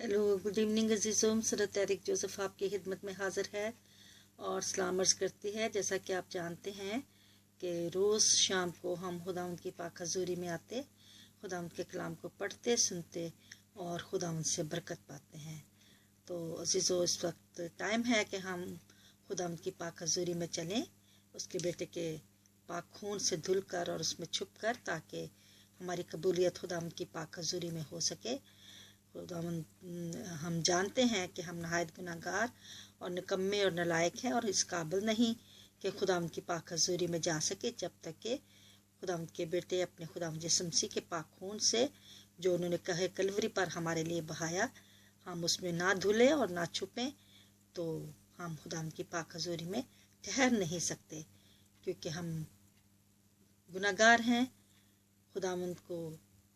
Hello, good evening अजीज़ों। सरत Tariq Joseph आपकी खिदमत में हाज़िर है और सलाम अर्ज़ करती है। जैसा कि आप जानते हैं कि रोज़ शाम को हम खुदावंद की पाक हज़ूरी में आते, खुदावंद के कलाम को पढ़ते सुनते और खुदावंद से बरकत पाते हैं। तो अजीज़ों, इस वक्त टाइम है कि हम खुदावंद की पाक हज़ूरी में चलें, उसके बेटे के पाक खून से धुल कर और उसमें छुप कर, ताकि हमारी कबूलियत खुदावंद की पाक हज़ूरी में हो सके। हम जानते हैं कि हम नहायत गुनाहगार और निकम्मे और नालायक हैं और इस काबिल नहीं कि खुदावंद की पाक हज़ूरी में जा सके, जब तक कि खुदावंद के बेटे अपने खुदावंद यीशु मसीह के पाक खून से, जो उन्होंने कहे कलवरी पर हमारे लिए बहाया, हम उसमें ना धुलें और ना छुपें, तो हम खुदावंद की पाक हज़ूरी में ठहर नहीं सकते, क्योंकि हम गुनाहगार हैं। खुदावंद को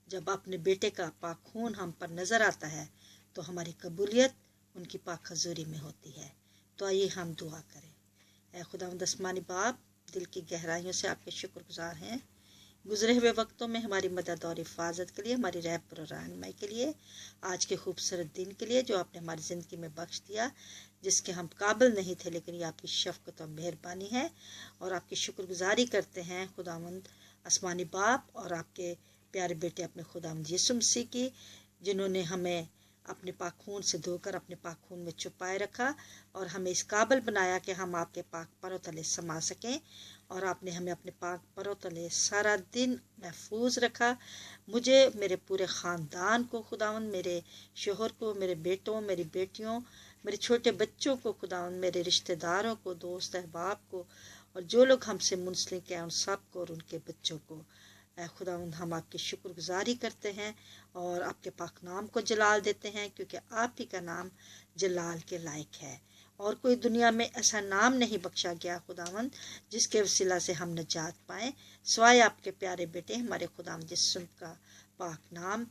जब अपने बेटे का पाक खून हम पर नज़र आता है तो हमारी कबूलियत उनकी पाक हज़ूरी में होती है। तो आइए हम दुआ करें। ऐ खुदावंद आसमानी बाप, दिल की गहराइयों से आपके शुक्रगुजार हैं गुज़रे हुए वक्तों में हमारी मदद और हिफाजत के लिए, हमारी रहबर और रहनुमाई के लिए, आज के खूबसूरत दिन के लिए जो आपने हमारी ज़िंदगी में बख्श दिया, जिसके हम काबिल नहीं थे, लेकिन ये आपकी शफ़क़त और मेहरबानी है और आपकी शुक्रगुजारी करते हैं खुदावंद आसमानी बाप और आपके प्यारे बेटे अपने खुदावंद यीशु मसीह की, जिन्होंने हमें अपने पाक खून से धोकर अपने पाक खून में छुपाए रखा और हमें इस काबिल बनाया कि हम आपके पाक परों तले समा सकें। और आपने हमें अपने पाक परों तले सारा दिन महफूज रखा, मुझे, मेरे पूरे ख़ानदान को खुदावंद, मेरे शोहर को, मेरे बेटों, मेरी बेटियों, मेरे छोटे बच्चों को खुदावंद, मेरे रिश्तेदारों को, दोस्त अहबाब को और जो लोग हमसे मुंसलिक हैं उन सब को और उनके बच्चों को। खुदावंद, हम आपकी शुक्रगुजारी करते हैं और आपके पाक नाम को जलाल देते हैं, क्योंकि आप ही का नाम जलाल के लायक है और कोई दुनिया में ऐसा नाम नहीं बख्शा गया खुदावंद जिसके वसीला से हम नजात पाएं, सिवाय आपके प्यारे बेटे हमारे खुदावंद यीशु का पाक नाम।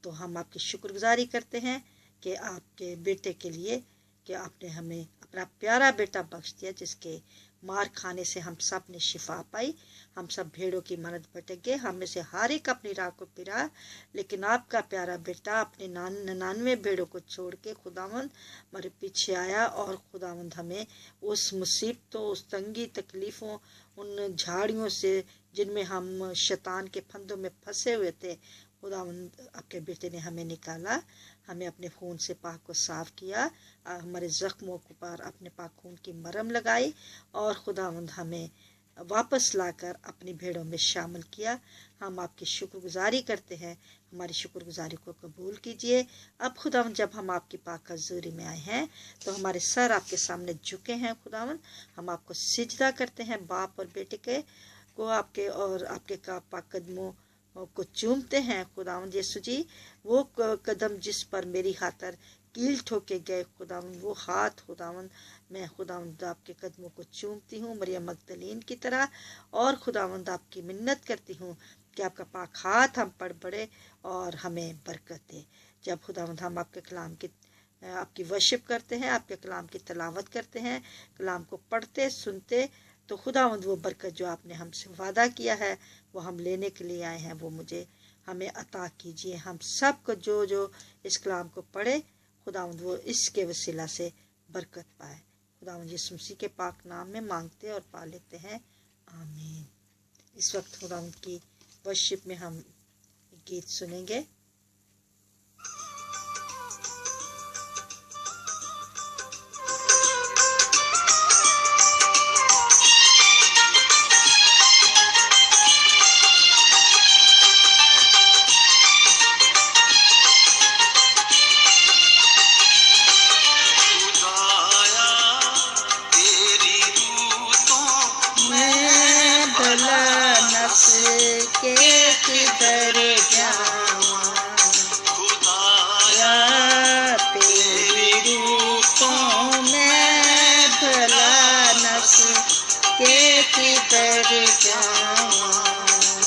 तो हम आपकी शुक्रगुजारी करते हैं कि आपके बेटे के लिए, कि आपने हमें अपना प्यारा बेटा बख्श दिया, जिसके मार खाने से हम सब ने शिफा पाई। हम सब भेड़ों की मानद भटक गए, हम में से हर एक अपनी राह को फिरा, लेकिन आपका प्यारा बेटा अपने 99 भेड़ों को छोड़ के खुदावंद हमारे पीछे आया और खुदावंद हमें उस मुसीबतों, उस तंगी तकलीफ़ों, उन झाड़ियों से जिनमें हम शैतान के फंदों में फंसे हुए थे, खुदावंद आपके बेटे ने हमें निकाला, हमें अपने खून से पाक को साफ़ किया, हमारे ज़ख्मों पर अपने पाक खून की मरहम लगाई और खुदावंद हमें वापस लाकर अपनी भेड़ों में शामिल किया। हम आपकी शुक्रगुजारी करते हैं, हमारी शुक्रगुजारी को कबूल कीजिए। अब खुदावंद, जब हम आपकी पाक हज़ूरी में आए हैं तो हमारे सर आपके सामने झुके हैं खुदावंद, हम आपको सिजदा करते हैं, बाप और बेटे के को आपके और आपके का पाक कदमों को चूमते हैं खुदावंद यीशु जी। वो कदम जिस पर मेरी खातर कील ठोके गए खुदावंद, वो हाथ खुदावंद, मैं खुदावंद आपके कदमों को चूमती हूँ मरियम मगदलीन की तरह, और खुदावंद आपकी मिन्नत करती हूँ कि आपका पाक हाथ हम पर बढ़े और हमें बरकत दे। जब खुदावंद हम आपके कलाम की आपकी वर्शिप करते हैं, आपके कलाम की तलावत करते हैं, कलाम को पढ़ते सुनते, तो खुदावंद वो बरकत जो आपने हमसे वादा किया है वो हम लेने के लिए आए हैं, वो हमें अता कीजिए। हम सब को जो जो इस कलाम को पढ़े खुदावंद वो इसके वसीला से बरकत पाए। खुदावंद यीशु मसीह के पाक नाम में मांगते और पा लेते हैं, आमीन। इस वक्त खुदावंद की वर्शिप में हम गीत सुनेंगे। के किधर जावां खुदाया तेरी रूपों में भला नफ्स के किधर जावां,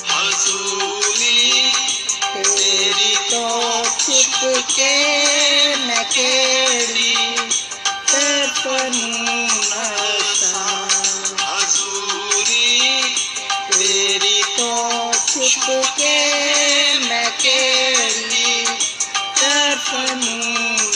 हज़ूरी तेरी तो छुप के मैं केड़ी तड़पनी छुप के मैं केड़ी तड़पनी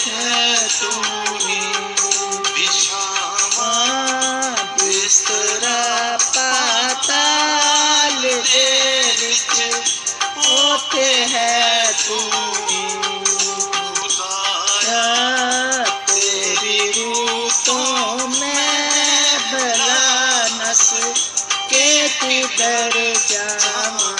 है तू ही, बिस्तरा पाताल दे विच ओथे है तू ही, तेरी रूह तो मैं भला नस के किधर जावां।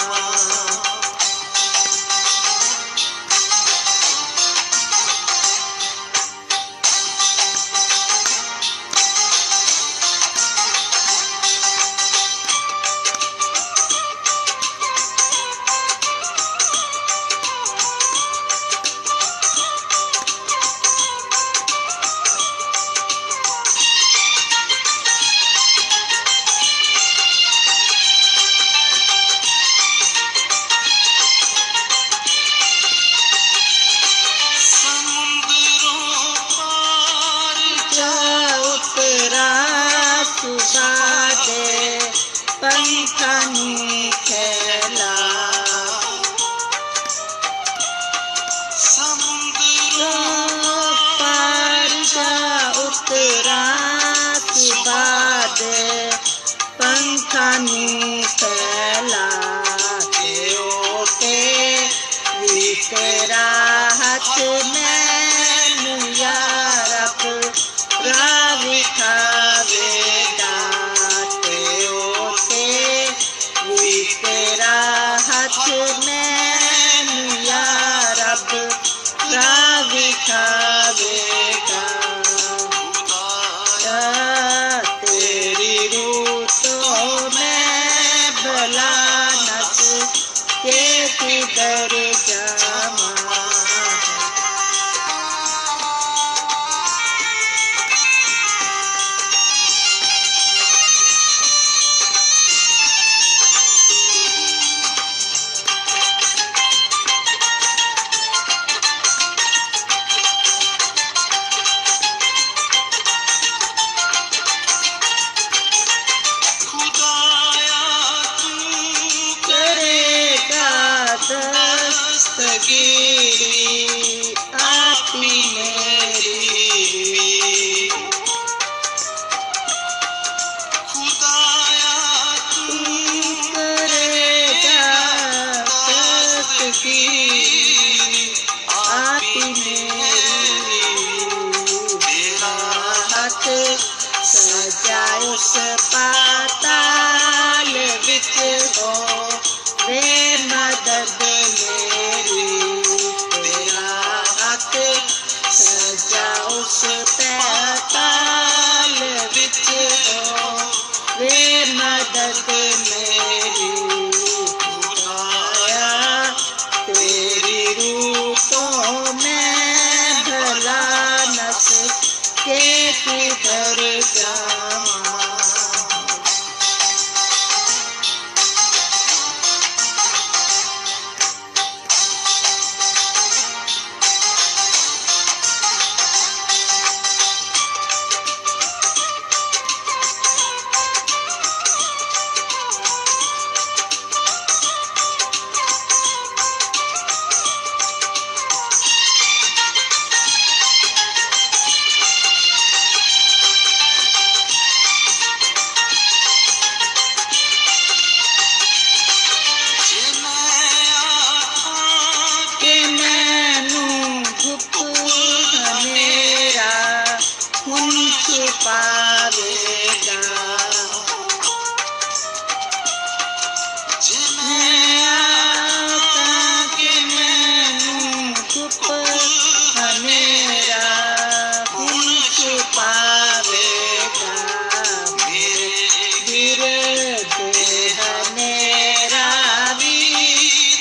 पंखनी खेला समुद्रों पार जा उतरा सुबह पंखनी खेला, ते तेरा हाथ मैनू यार रावी खावेगा, तेरा हाथ मैनू यार रावी खावेगा। तेरी रूह तो मैं भला नस के किधर जावां। दस्तगीरी आती मेरी, खुदाया तू करेगा दस्तगीरी आती मेरी, तेरा हाथ सजाए उस पाताल विच हो वे मदद मेरी, तेरा हाथ सजा उस पाताल विच हो वे मदद मेरी, खुदाया तेरी रूह तो मैं भला नस के किधर जावां। पावेगा के मैनू चुप मेरा हुन छुपावेगा, मेरे देह मेरा भी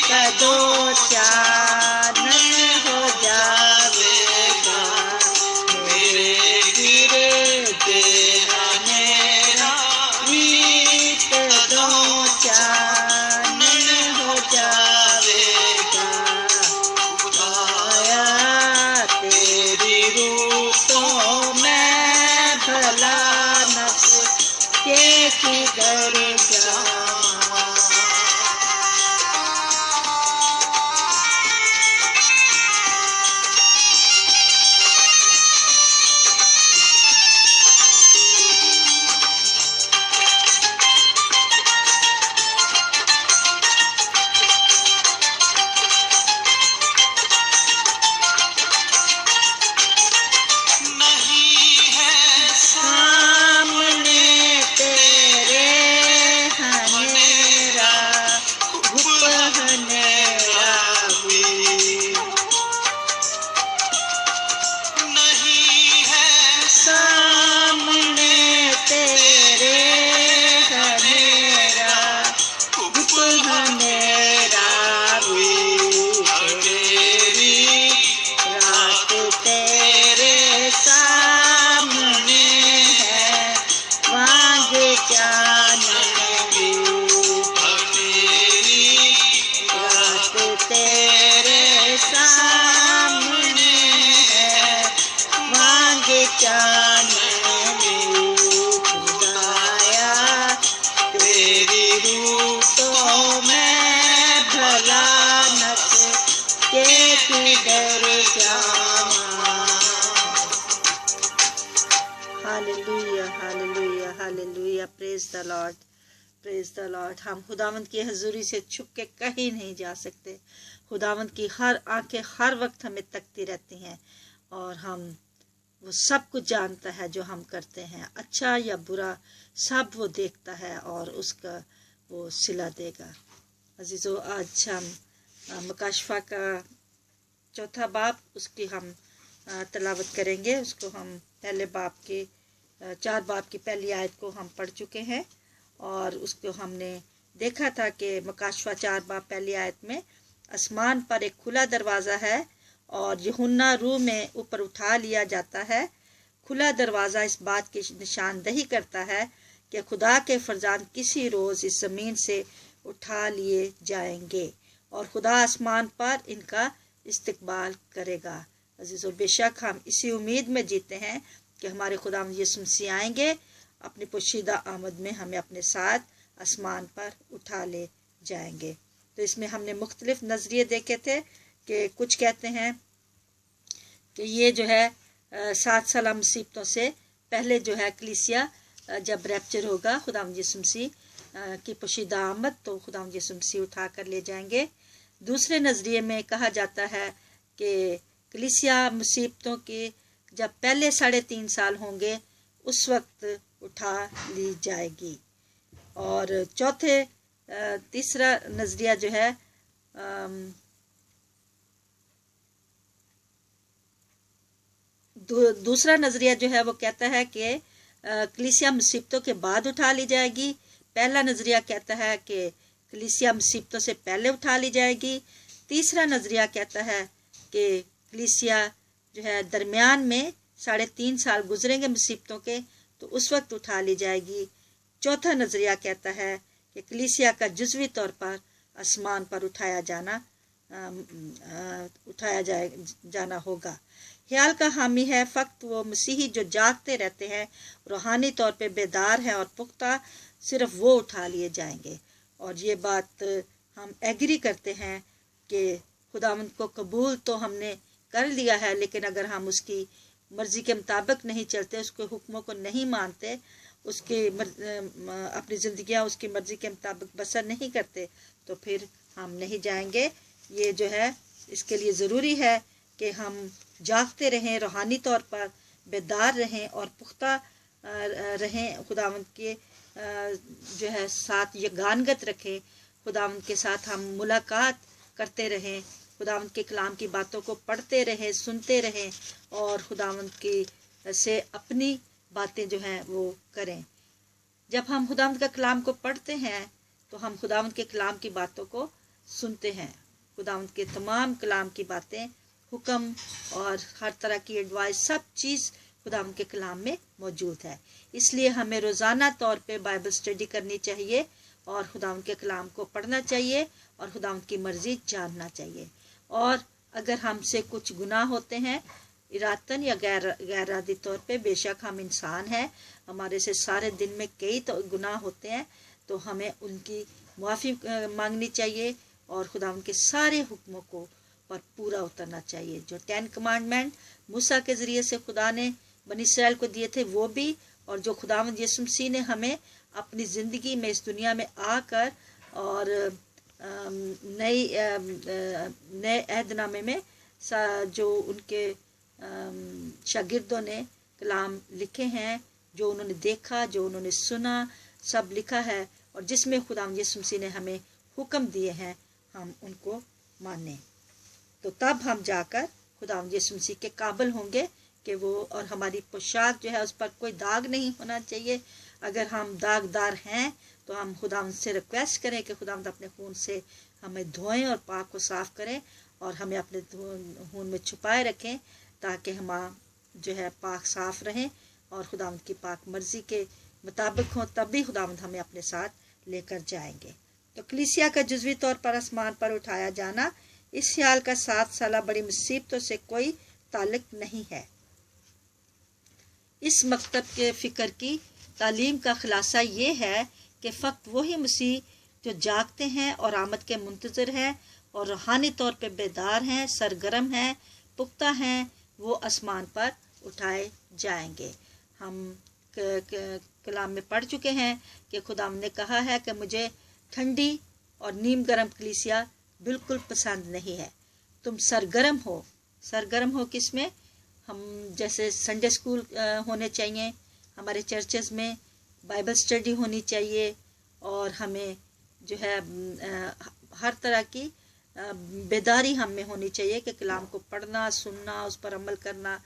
कदो चानन हो जावेगा, मेरे देह मेरा भी कदो चानन हो जावेगा। खुदाया तेरी रूह तो मैं भला नस के किधर जावां। Hallelujah, praise the Lord, praise the Lord. हम खुदावंद की हजूरी से छुप के कहीं नहीं जा सकते। खुदावंद की हर आंखें हर वक्त हमें तकती रहती हैं और वो सब कुछ जानता है जो हम करते हैं, अच्छा या बुरा सब वो देखता है और उसका वो सिला देगा। अजीज़ों, आज हम मुकाशफा का चौथा बाब उसकी हम तलावत करेंगे। उसको हम पहले बाब के 4 बाब की पहली आयत को हम पढ़ चुके हैं और उसको हमने देखा था कि मुकाशफा 4 बाब पहली आयत में आसमान पर एक खुला दरवाज़ा है और यूहन्ना रूह में ऊपर उठा लिया जाता है। खुला दरवाज़ा इस बात की निशानदही करता है कि खुदा के फरजान किसी रोज़ इस ज़मीन से उठा लिए जाएंगे और खुदा आसमान पर इनका इस्तकबाल करेगा। अजीज़ों, बेशक हम इसी उम्मीद में जीते हैं कि हमारे खुदा यीशु मसीह आएंगे, अपनी पोशीदा आमद में हमें अपने साथ आसमान पर उठा ले जाएंगे। तो इसमें हमने मुख्तलिफ नज़रिए देखे थे कि कुछ कहते हैं कि ये जो है 7 साल मुसीबतों से पहले जो है कलीसिया जब रैप्चर होगा खुदावंद यीशु मसीह की पोशीदा आमद, तो खुदावंद यीशु मसीह उठा कर ले जाएंगे। दूसरे नज़रिए में कहा जाता है कि कलीसिया मुसीबतों के जब पहले 3.5 साल होंगे उस वक्त उठा ली जाएगी। और तीसरा नज़रिया जो है दूसरा नज़रिया जो है वो कहता है कि कलीसिया मुसीबतों के बाद उठा ली जाएगी। पहला नज़रिया कहता है कि कलीसिया मुसीबतों से पहले उठा ली जाएगी। तीसरा नज़रिया कहता है कि कलीसिया जो है दरमियान में 3.5 साल गुजरेंगे मुसीबतों के, तो उस वक्त उठा ली जाएगी। चौथा नज़रिया कहता है कि कलीसिया का जुज़वी तौर पर आसमान पर उठाया जाना होगा। ख्याल का हामी है फ़क्त वो मसीही जो जागते रहते हैं, रूहानी तौर पे बेदार हैं और पुख्ता, सिर्फ वो उठा लिए जाएंगे। और ये बात हम एग्री करते हैं कि खुदावंद को कबूल तो हमने कर लिया है, लेकिन अगर हम उसकी मर्ज़ी के मुताबिक नहीं चलते, उसके हुक्मों को नहीं मानते, अपनी ज़िंदगियाँ उसकी मर्ज़ी के मुताबिक बसर नहीं करते, तो फिर हम नहीं जाएंगे। ये जो है इसके लिए ज़रूरी है कि हम जागते रहें, रूहानी तौर पर बेदार रहें और पुख्ता रहें, खुदावंद के जो है साथ यगानगत रखें, खुदावंद के साथ हम मुलाकात करते रहें, खुदावंद के कलाम की बातों को पढ़ते रहें, सुनते रहें और खुदावंद की से अपनी बातें जो हैं वो करें। जब हम खुदावंद का कलाम को पढ़ते हैं तो हम खुदावंद के कलाम की बातों को सुनते हैं। खुदावंद के तमाम कलाम की बातें, हुक्म और हर तरह की एडवाइस, सब चीज़ खुदावंद के कलाम में मौजूद है। इसलिए हमें रोज़ाना तौर पे बाइबल स्टडी करनी चाहिए और खुदावंद के कलाम को पढ़ना चाहिए और खुदावंद की मर्ज़ी जानना चाहिए। और अगर हमसे कुछ गुनाह होते हैं इरादतन या गैर इरादी तौर पे, बेशक हम इंसान हैं, हमारे से सारे दिन में कई तो गुनाह होते हैं, तो हमें उनकी माफ़ी मांगनी चाहिए और खुदावंद के सारे हुक्मों को पर पूरा उतरना चाहिए। जो 10 कमांडमेंट मूसा के ज़रिए से खुदा ने बनी इसराइल को दिए थे वो भी, और जो खुदावंद यीशु मसीह ने हमें अपनी ज़िंदगी में इस दुनिया में आकर और नए अहदनामे में जो उनके शागिर्दों ने कलाम लिखे हैं, जो उन्होंने देखा, जो उन्होंने सुना, सब लिखा है, और जिसमें खुदावंद यीशु मसीह ने हमें हुक्म दिए हैं हम उनको मानें, तो तब हम जाकर खुदावंद यीशु मसीह के काबिल होंगे कि वो, और हमारी पोशाक जो है उस पर कोई दाग नहीं होना चाहिए। अगर हम दागदार हैं तो हम खुदावंद से रिक्वेस्ट करें कि खुदावंद अपने खून से हमें धोएं और पाक को साफ़ करें और हमें अपने खून में छुपाए रखें, ताकि हम जो है पाक साफ़ रहें और खुदावंद की पाक मर्ज़ी के मुताबिक हों, तब भी खुदावंद हमें अपने साथ लेकर जाएंगे। तो कलीसिया का जुज़वी तौर पर आसमान पर उठाया जाना, इस ख्याल का 7 साल बड़ी मुसीबतों से कोई ताल्लुक नहीं है। इस मकतब के फ़िक्र की तालीम का खुलासा ये है कि फ़क्त वही मसीह जो जागते हैं और आमद के मुंतज़र हैं और रूहानी तौर पे बेदार हैं, सरगर्म हैं, पुख्ता हैं, वो आसमान पर उठाए जाएंगे। हम कलाम में पढ़ चुके हैं कि खुदा ने कहा है कि मुझे ठंडी और नीम गर्म कलीसिया बिल्कुल पसंद नहीं है। तुम सरगर्म हो किस में? हम जैसे संडे स्कूल होने चाहिए, हमारे चर्चेज़ में बाइबल स्टडी होनी चाहिए, और हमें जो है हर तरह की बेदारी हम में होनी चाहिए कि कलाम को पढ़ना, सुनना, उस पर अमल करना,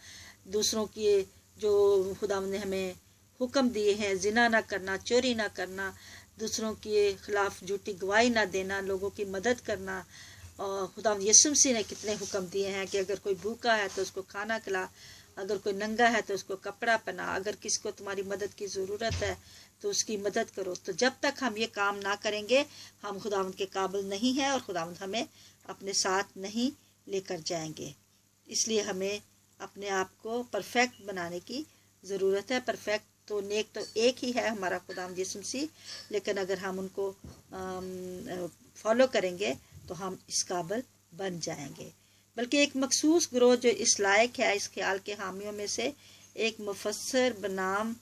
दूसरों की जो खुदा ने हमें हुक्म दिए हैं, जिना ना करना, चोरी ना करना, दूसरों के खिलाफ झूठी गवाही ना देना, लोगों की मदद करना। और खुदा यीशु मसीह ने कितने हुक्म दिए हैं कि अगर कोई भूखा है तो उसको खाना खिला, अगर कोई नंगा है तो उसको कपड़ा पहना, अगर किसी को तुम्हारी मदद की ज़रूरत है तो उसकी मदद करो। तो जब तक हम ये काम ना करेंगे हम खुदावंद के काबिल नहीं हैं और खुदावंद हमें अपने साथ नहीं लेकर जाएंगे। इसलिए हमें अपने आप को परफेक्ट बनाने की ज़रूरत है। परफेक्ट तो नेक तो एक ही है, हमारा खुदावंद यीशु मसीह, लेकिन अगर हम उनको फॉलो करेंगे तो हम इस काबिल बन जाएंगे। बल्कि एक मखसूस ग्रोह जो इस लायक है, इस ख्याल के हामियों में से एक मुफस्सर बनाम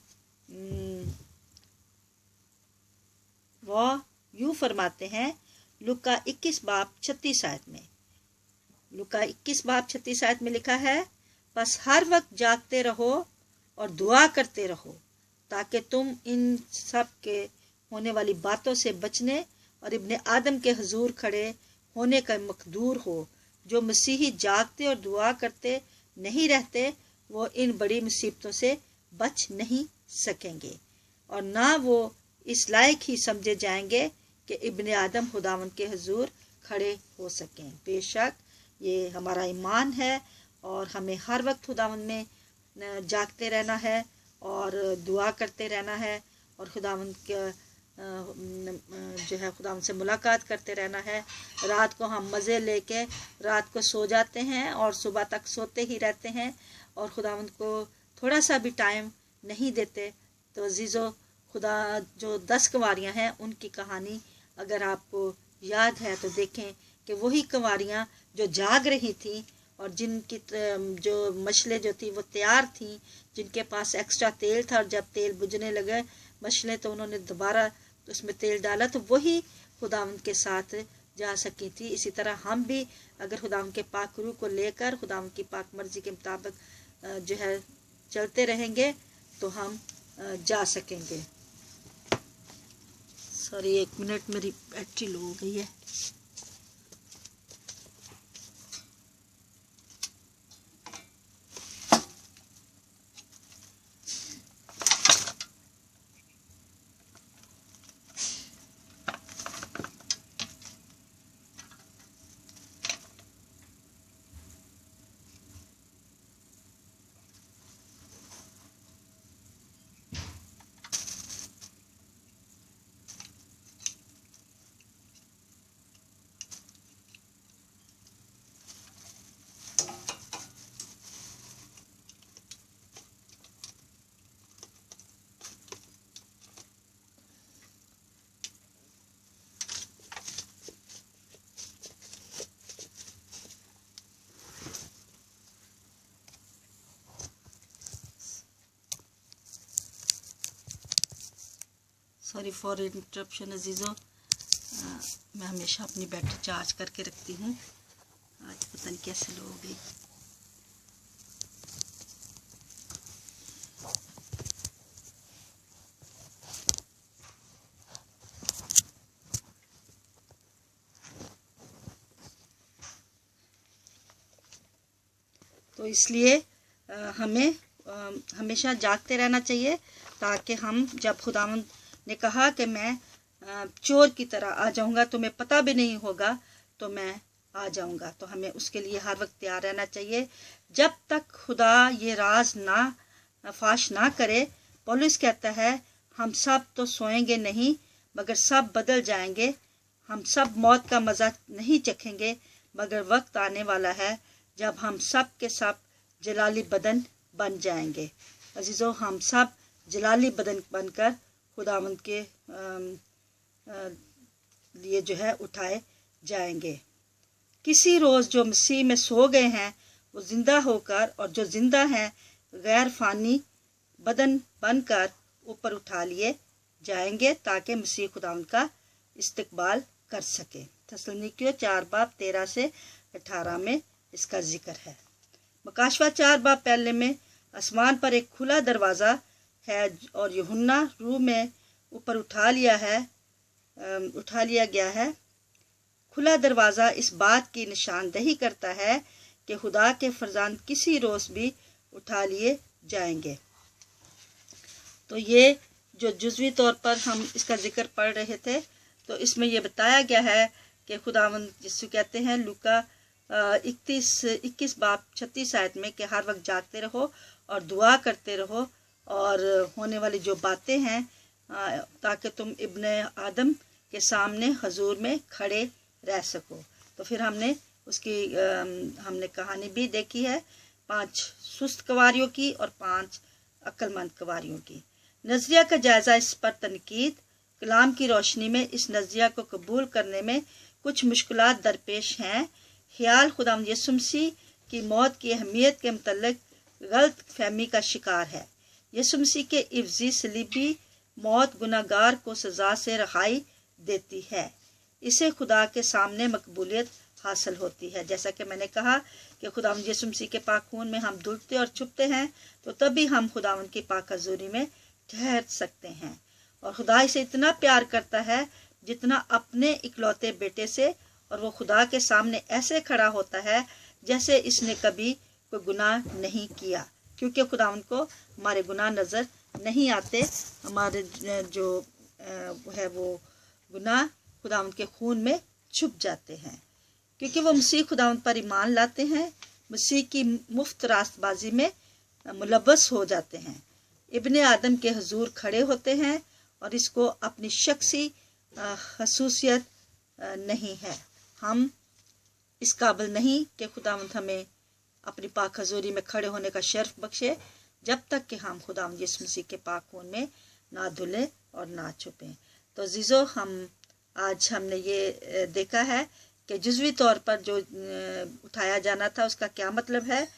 वह यूँ फरमाते हैं लुका 21 बाब 36 आयत में। लुका 21 बाब 36 आयत में लिखा है, बस हर वक्त जागते रहो और दुआ करते रहो ताकि तुम इन सब के होने वाली बातों से बचने और इब्ने आदम के हुजूर खड़े होने का मकदूर हो। जो मसीही जागते और दुआ करते नहीं रहते वो इन बड़ी मुसीबतों से बच नहीं सकेंगे, और ना वो इस लायक ही समझे जाएंगे कि इब्ने आदम खुदावंद के हुजूर खड़े हो सकें। बेशक ये हमारा ईमान है और हमें हर वक्त खुदावंद में जागते रहना है और दुआ करते रहना है, और खुदावंद के जो है खुदावंद से मुलाकात करते रहना है। रात को हम मज़े लेके रात को सो जाते हैं और सुबह तक सोते ही रहते हैं और खुदावंद को थोड़ा सा भी टाइम नहीं देते। तो अजीज़ो, खुदा जो 10 कंवारियाँ हैं उनकी कहानी अगर आपको याद है तो देखें कि वही कंवारियाँ जो जाग रही थीं और जिनकी जो मछलें जो थी वो तैयार थीं, जिनके पास एक्स्ट्रा तेल था, और जब तेल बुझने लगे मछलें तो उन्होंने दोबारा उसमें तेल डाला, तो वही खुदावंद के साथ जा सकी थी। इसी तरह हम भी अगर खुदावंद के पाक रूह को लेकर खुदावंद की पाक मर्जी के मुताबिक जो है चलते रहेंगे तो हम जा सकेंगे। सॉरी, 1 मिनट, मेरी बैटरी लो हो गई है। सॉरी फॉर इंटरप्शन अजीज़ों, मैं हमेशा अपनी बैटरी चार्ज करके रखती हूँ। आज पता नहीं कैसे लो हो गई। तो इसलिए हमें हमेशा जागते रहना चाहिए ताकि हम, जब खुदावंद ने कहा कि मैं चोर की तरह आ जाऊंगा, तुम्हें पता भी नहीं होगा तो मैं आ जाऊंगा, तो हमें उसके लिए हर वक्त तैयार रहना चाहिए जब तक खुदा ये राज ना फाश ना करे। पौलुस कहता है, हम सब तो सोएंगे नहीं मगर सब बदल जाएंगे, हम सब मौत का मज़ा नहीं चखेंगे मगर वक्त आने वाला है जब हम सब के सब जलाली बदन बन जाएंगे। अजीज़ों, हम सब जलाली बदन बनकर खुदावंद के लिए जो है उठाए जाएंगे। किसी रोज़ जो मसीह में सो गए हैं वो ज़िंदा होकर, और जो ज़िंदा हैं गैर फ़ानी बदन बनकर ऊपर उठा लिए जाएंगे ताकि मसीह खुदावंद का इस्तकबाल कर सके। थस्सलुनीकियों 4 बाब 13 से 18 में इसका जिक्र है। मकाशवा 4 बाब पहले में आसमान पर एक खुला दरवाज़ा है और यूहन्ना रूह में ऊपर उठा लिया गया है। खुला दरवाज़ा इस बात की निशानदही करता है कि खुदा के फरजांद किसी रोज़ भी उठा लिए जाएंगे। तो ये जो जुज़वी तौर पर हम इसका जिक्र पढ़ रहे थे, तो इसमें ये बताया गया है कि खुदावंद यीशु कहते हैं लूका 21 बाब 36 आयत में कि हर वक्त जागते रहो और दुआ करते रहो और होने वाली जो बातें हैं ताकि तुम इब्ने आदम के सामने हजूर में खड़े रह सको। तो फिर हमने कहानी भी देखी है 5 सुस्त कवारियों की और 5 अक्लमंद कवारियों की। नज़रिया का जायज़ा इस पर तनकीद। कलाम की रोशनी में इस नज़रिया को कबूल करने में कुछ मुश्किलात दरपेश हैं। ख्याल खुदावंद यीशु मसीह की मौत की अहमियत के मुतल्लिक गलत फहमी का शिकार है। यीशु मसीह के इफ्जी सलीबी मौत गुनाहगार को सज़ा से रहाई देती है। इसे खुदा के सामने मकबूलियत हासिल होती है। जैसा कि मैंने कहा कि खुदावंद यीशु मसीह के पाक खून में हम धुलते और छुपते हैं, तो तभी हम खुदावंद की पाक हजूरी में ठहर सकते हैं। और खुदा इसे इतना प्यार करता है जितना अपने इकलौते बेटे से, और वो खुदा के सामने ऐसे खड़ा होता है जैसे इसने कभी कोई गुनाह नहीं किया, क्योंकि खुदावंद को हमारे गुनाह नज़र नहीं आते। हमारे जो है वो गुनाह खुदावंद के खून में छुप जाते हैं, क्योंकि वो मसीह खुदावंद पर ईमान लाते हैं, मसीह की मुफ्त रास्तबाजी में मुलव्वस हो जाते हैं, इब्ने आदम के हजूर खड़े होते हैं और इसको अपनी शख्सी खसूसियत नहीं है। हम इस काबिल नहीं कि खुदावंद हमें अपनी पाक हजूरी में खड़े होने का शर्फ बख्शे जब तक कि हम खुदावंद यीशु मसीह के पाक खून में ना धुलें और ना छुपें। तो अज़ीज़ों, आज हमने ये देखा है कि जुज़वी तौर पर जो उठाया जाना था उसका क्या मतलब है।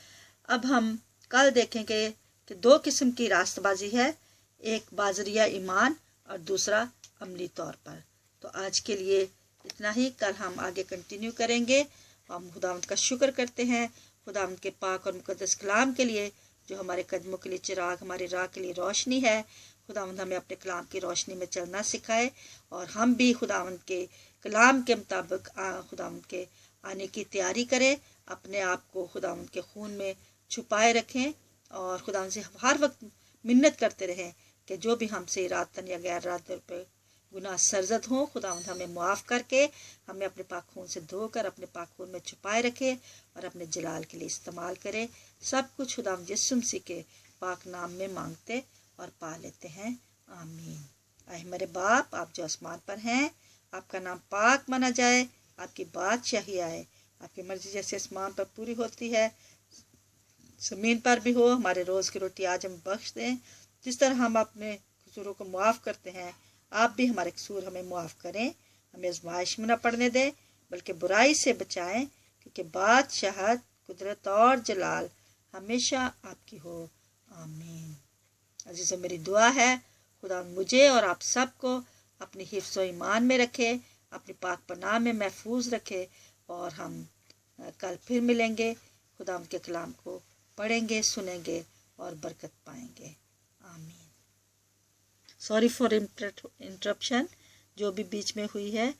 अब हम कल देखेंगे कि 2 किस्म की रास्तबाजी है, एक बाज़रिया ईमान और दूसरा अमली तौर पर। तो आज के लिए इतना ही, कल हम आगे कंटिन्यू करेंगे। हम खुदावंद का शुक्र करते हैं खुदावंद के पाक और मुकद्दस कलाम के लिए, जो हमारे कदमों के लिए चिराग, हमारे राह के लिए रोशनी है। खुदावंद हमें अपने कलाम की रोशनी में चलना सिखाए और हम भी खुदावंद के कलाम के मुताबिक खुदावंद के आने की तैयारी करें, अपने आप को खुदावंद के खून में छुपाए रखें और खुदावंद से हर वक्त मिन्नत करते रहें कि जो भी हमसे इरादतन या गैर इरादतन पे गुनाह सरजद हों, खुदावंद हमें मुआफ़ करके हमें अपने पाक खून से धोकर अपने पाक खून में छुपाए रखे और अपने जलाल के लिए इस्तेमाल करे। सब कुछ खुदावंद यीशु मसीह के पाक नाम में मांगते और पा लेते हैं, आमीन। आए हमारे बाप, आप जो आसमान पर हैं, आपका नाम पाक माना जाए, आपकी बादशाही आए, आपकी मर्जी जैसे आसमान पर पूरी होती है ज़मीन पर भी हो। हमारे रोज़ की रोटी आज हम बख्श दें, जिस तरह हम अपने कसूरों को मुआफ़ करते हैं, आप भी हमारे कसूर हमें मुआफ़ करें। हमें आज़माइश में न पड़ने दें, बल्कि बुराई से बचाएं, क्योंकि बादशाहत, कुदरत और जलाल हमेशा आपकी हो, आमीन। अजीज़ों, मेरी दुआ है खुदा मुझे और आप सबको अपनी हिफ्ज़ व ईमान में रखे, अपनी पाक पनाह में महफूज रखे, और हम कल फिर मिलेंगे, खुदा के कलाम को पढ़ेंगे, सुनेंगे और बरकत पाएंगे, आमीन। सॉरी फॉर इंटरप्शन जो भी बीच में हुई है,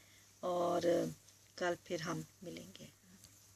और कल फिर हम मिलेंगे।